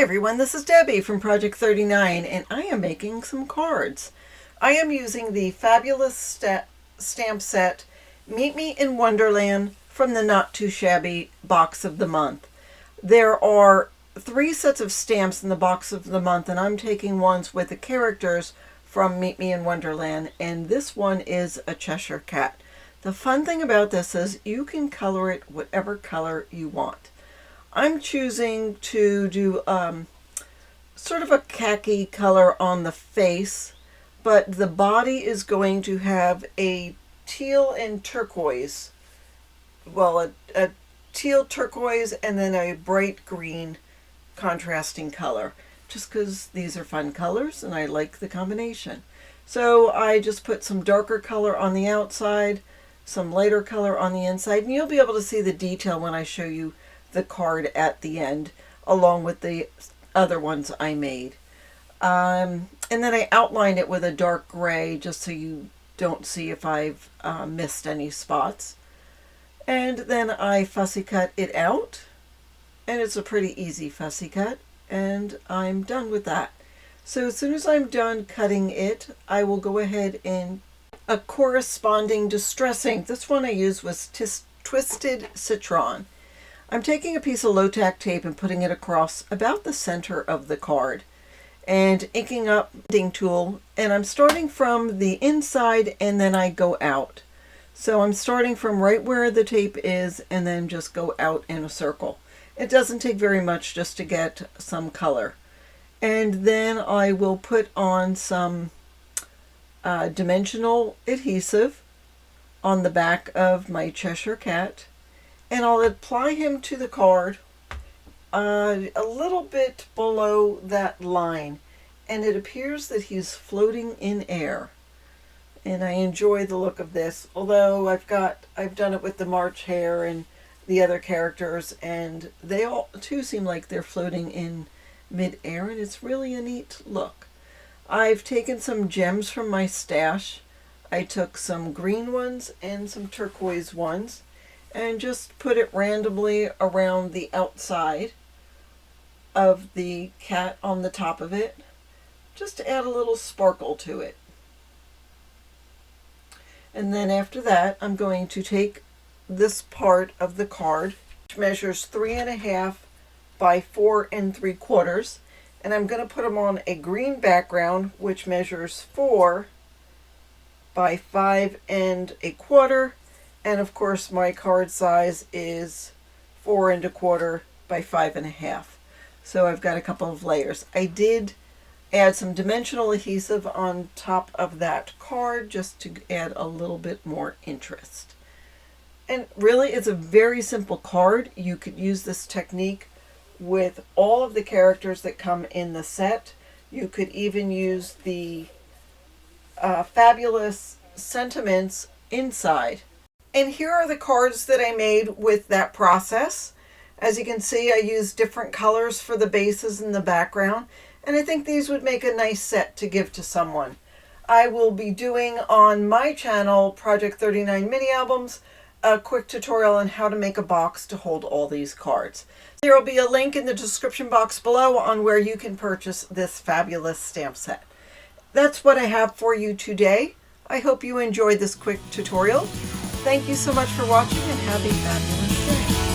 everyone, this is Debbie from Project 39 and I am making some cards. I am using the fabulous stamp set Meet Me in Wonderland from the Not2Shabby box of the month. There are 3 sets of stamps in the box of the month and I'm taking ones with the characters from Meet Me in Wonderland, and this one is a Cheshire Cat. The fun thing about this is you can color it whatever color you want. I'm choosing to do sort of a khaki color on the face, but the body is going to have a teal and turquoise. Well, a teal turquoise and then a bright green contrasting color, just because these are fun colors and I like the combination. So I just put some darker color on the outside, some lighter color on the inside, and you'll be able to see the detail when I show you the card at the end, along with the other ones I made. And then I outlined it with a dark gray just so you don't see if I've missed any spots. And then I fussy cut it out, and it's a pretty easy fussy cut, and I'm done with that. So as soon as I'm done cutting it, I will go ahead and a corresponding distress ink. This one I used was Twisted Citron. I'm taking a piece of low-tack tape and putting it across about the center of the card and inking up the ink tool, and I'm starting from the inside and then I go out. So I'm starting from right where the tape is and then just go out in a circle. It doesn't take very much just to get some color. And then I will put on some dimensional adhesive on the back of my Cheshire Cat, and I'll apply him to the card a little bit below that line, and it appears that he's floating in air, and I enjoy the look of this, although I've done it with the March Hare and the other characters, and they all too seem like they're floating in mid-air, and it's really a neat look. I've taken some gems from my stash. I took some green ones and some turquoise ones and just put it randomly around the outside of the cat on the top of it, just to add a little sparkle to it. And then after that, I'm going to take this part of the card, which measures 3.5 by 4 3/4, and I'm going to put them on a green background, which measures 4 by 5 1/4. And of course my card size is 4 1/4 by 5 1/2. So I've got a couple of layers. I did add some dimensional adhesive on top of that card just to add a little bit more interest. And really it's a very simple card. You could use this technique with all of the characters that come in the set. You could even use the fabulous sentiments inside. And here are the cards that I made with that process. As you can see, I used different colors for the bases and the background, and I think these would make a nice set to give to someone. I will be doing on my channel, Project 39 mini albums, a quick tutorial on how to make a box to hold all these cards. There will be a link in the description box below on where you can purchase this fabulous stamp set. That's what I have for you today. I hope you enjoyed this quick tutorial. Thank you so much for watching and have a fabulous day.